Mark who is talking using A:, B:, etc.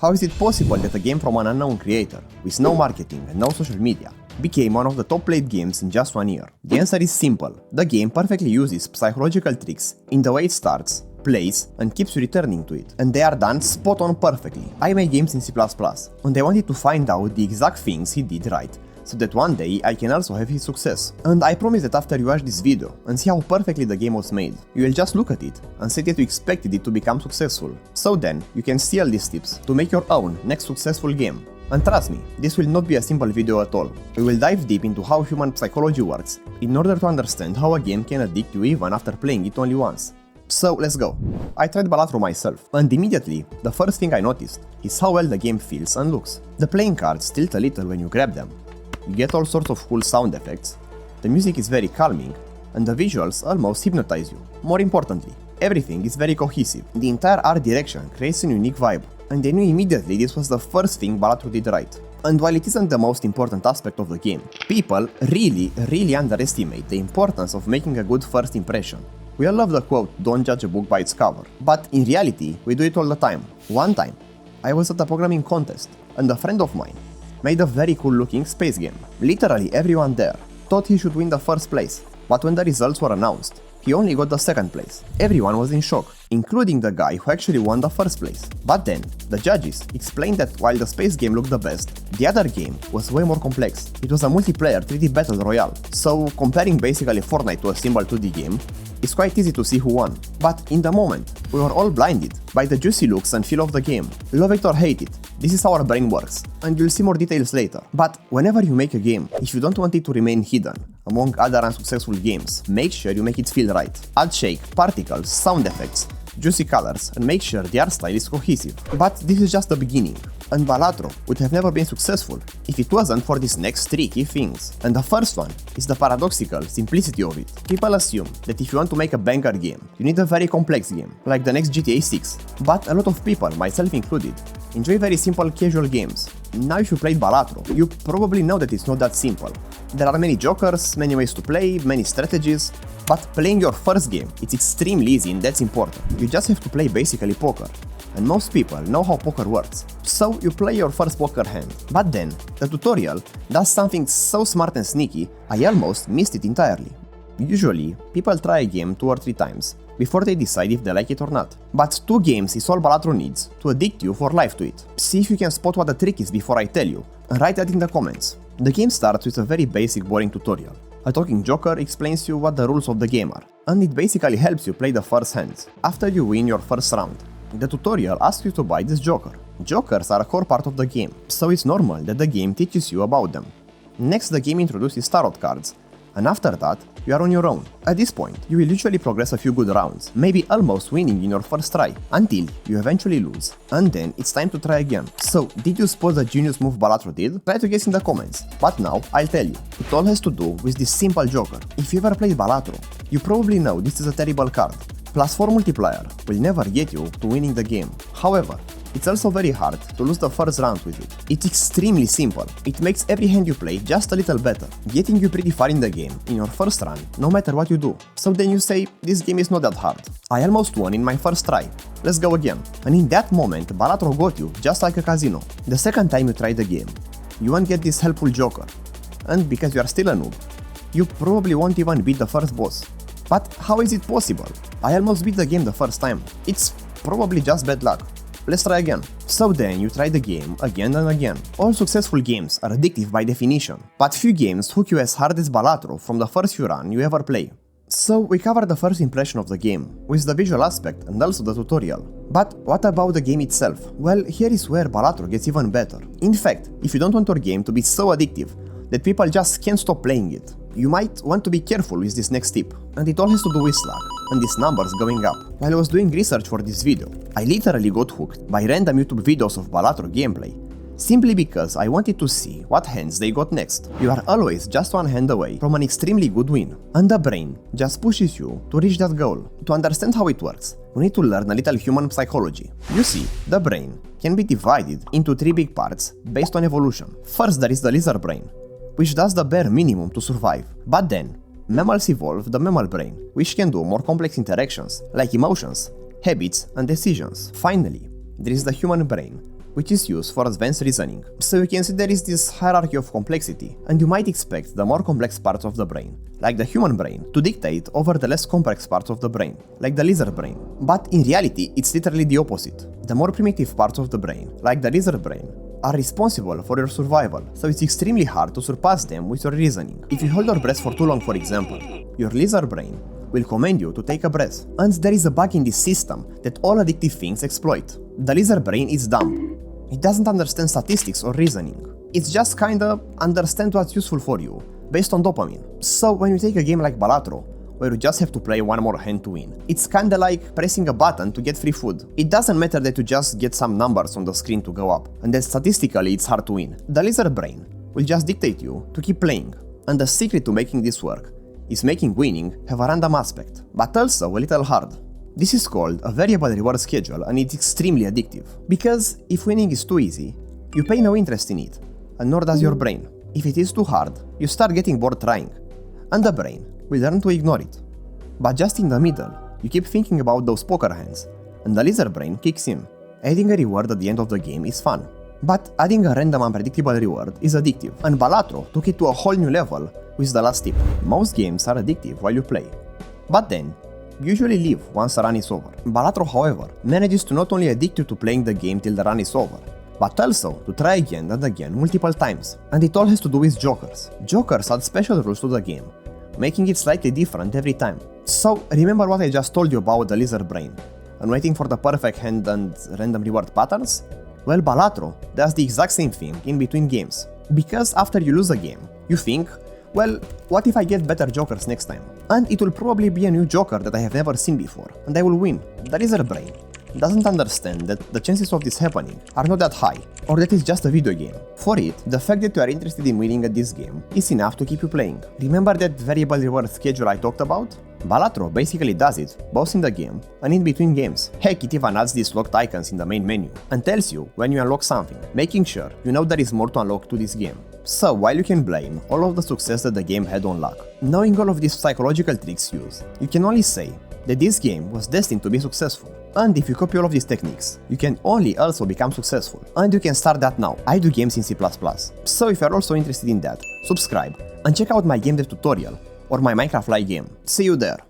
A: How is it possible that a game from an unknown creator, with no marketing and no social media, became one of the top played games in just 1 year? The answer is simple. The game perfectly uses psychological tricks in the way it starts, plays, and keeps you returning to it, and they are done spot on perfectly. I made games in C++, and I wanted to find out the exact things he did right, so that one day I can also have his success. And I promise that after you watch this video and see how perfectly the game was made, you will just look at it and say that you expected it to become successful. So then, you can steal these tips to make your own next successful game. And trust me, this will not be a simple video at all. We will dive deep into how human psychology works in order to understand how a game can addict you even after playing it only once. So let's go. I tried Balatro myself, and immediately, the first thing I noticed is how well the game feels and looks. The playing cards tilt a little when you grab them. You get all sorts of cool sound effects, the music is very calming, and the visuals almost hypnotize you. More importantly, everything is very cohesive. The entire art direction creates a unique vibe, and I knew immediately this was the first thing Balatro did right. And while it isn't the most important aspect of the game, people really underestimate the importance of making a good first impression. We all love the quote, "Don't judge a book by its cover," but in reality, we do it all the time. One time, I was at a programming contest, and a friend of mine made a very cool looking space game. Literally everyone there thought he should win the first place, but when the results were announced, he only got the second place. Everyone was in shock, including the guy who actually won the first place. But then, the judges explained that while the space game looked the best, the other game was way more complex. It was a multiplayer 3D battle royale, so comparing basically Fortnite to a simple 2D game, it's quite easy to see who won. But in the moment, we were all blinded by the juicy looks and feel of the game. Love it or hate it, this is how our brain works, and you'll see more details later. But whenever you make a game, if you don't want it to remain hidden among other unsuccessful games, make sure you make it feel right. Add shake, particles, sound effects, juicy colors, and make sure the art style is cohesive. But this is just the beginning, and Balatro would have never been successful if it wasn't for these next 3 key things. And the first one is the paradoxical simplicity of it. People assume that if you want to make a banger game, you need a very complex game, like the next GTA 6. But a lot of people, myself included, enjoy very simple casual games. Now if you played Balatro, you probably know that it's not that simple. There are many jokers, many ways to play, many strategies, but playing your first game, it's extremely easy and that's important. You just have to play basically poker. And most people know how poker works. So you play your first poker hand. But then, the tutorial does something so smart and sneaky, I almost missed it entirely. Usually, people try a game 2 or 3 times before they decide if they like it or not. But 2 games is all Balatro needs to addict you for life to it. See if you can spot what the trick is before I tell you, and write that in the comments. The game starts with a very basic boring tutorial. A talking joker explains you what the rules of the game are, and it basically helps you play the first hands, after you win your first round. The tutorial asks you to buy this joker. Jokers are a core part of the game, so it's normal that the game teaches you about them. Next, the game introduces tarot cards, and after that, you are on your own. At this point, you will usually progress a few good rounds, maybe almost winning in your first try, until you eventually lose, and then it's time to try again. So, did you spot the genius move Balatro did? Try to guess in the comments, but now I'll tell you. It all has to do with this simple joker. If you ever played Balatro, you probably know this is a terrible card. +4 multiplier will never get you to winning the game. However, it's also very hard to lose the first round with it. It's extremely simple. It makes every hand you play just a little better, getting you pretty far in the game in your first run, no matter what you do. So then you say, this game is not that hard. I almost won in my first try. Let's go again. And in that moment, Balatro got you just like a casino. The second time you try the game, you won't get this helpful joker. And because you are still a noob, you probably won't even beat the first boss. But how is it possible? I almost beat the game the first time. It's probably just bad luck. Let's try again. So then you try the game again and again. All successful games are addictive by definition, but few games hook you as hard as Balatro from the first few runs you ever play. So we covered the first impression of the game, with the visual aspect and also the tutorial. But what about the game itself? Well, here is where Balatro gets even better. In fact, if you don't want your game to be so addictive that people just can't stop playing it, you might want to be careful with this next tip, and it all has to do with luck, and these numbers going up. While I was doing research for this video, I literally got hooked by random YouTube videos of Balatro gameplay, simply because I wanted to see what hands they got next. You are always just one hand away from an extremely good win, and the brain just pushes you to reach that goal. To understand how it works, we need to learn a little human psychology. You see, the brain can be divided into 3 big parts based on evolution. First, there is the lizard brain, which does the bare minimum to survive. But then, mammals evolved the mammal brain, which can do more complex interactions, like emotions, habits, and decisions. Finally, there is the human brain, which is used for advanced reasoning. So you can see there is this hierarchy of complexity, and you might expect the more complex parts of the brain, like the human brain, to dictate over the less complex parts of the brain, like the lizard brain. But in reality, it's literally the opposite. The more primitive parts of the brain, like the lizard brain, are responsible for your survival, so it's extremely hard to surpass them with your reasoning. If you hold your breath for too long, for example, your lizard brain will command you to take a breath. And there is a bug in this system that all addictive things exploit. The lizard brain is dumb. It doesn't understand statistics or reasoning. It's just kinda understand what's useful for you, based on dopamine. So when you take a game like Balatro, where you just have to play one more hand to win, it's kinda like pressing a button to get free food. It doesn't matter that you just get some numbers on the screen to go up, and that statistically it's hard to win. The lizard brain will just dictate you to keep playing. And the secret to making this work is making winning have a random aspect, but also a little hard. This is called a variable reward schedule, and it's extremely addictive. Because if winning is too easy, you pay no interest in it, and nor does your brain. If it is too hard, you start getting bored trying, and the brain will learn to ignore it. But just in the middle, you keep thinking about those poker hands, and the lizard brain kicks in. Adding a reward at the end of the game is fun, but adding a random unpredictable reward is addictive, and Balatro took it to a whole new level with the last tip. Most games are addictive while you play, but then you usually leave once the run is over. Balatro, however, manages to not only addict you to playing the game till the run is over, but also to try again and again multiple times. And it all has to do with jokers. Jokers add special rules to the game, making it slightly different every time. So remember what I just told you about the lizard brain and waiting for the perfect hand and random reward patterns? Well, Balatro does the exact same thing in between games. Because after you lose a game, you think, well, what if I get better jokers next time? And it will probably be a new joker that I have never seen before, and I will win. The lizard brain doesn't understand that the chances of this happening are not that high, or that it's just a video game. For it, the fact that you are interested in winning at this game is enough to keep you playing. Remember that variable reward schedule I talked about? Balatro basically does it, both in the game and in between games. Heck, it even adds these locked icons in the main menu, and tells you when you unlock something, making sure you know there is more to unlock to this game. So while you can blame all of the success that the game had on luck, knowing all of these psychological tricks used, you can only say that this game was destined to be successful. And if you copy all of these techniques, you can only also become successful. And you can start that now. I do games in C++. So if you're also interested in that, subscribe and check out my game dev tutorial or my Minecraft live game. See you there!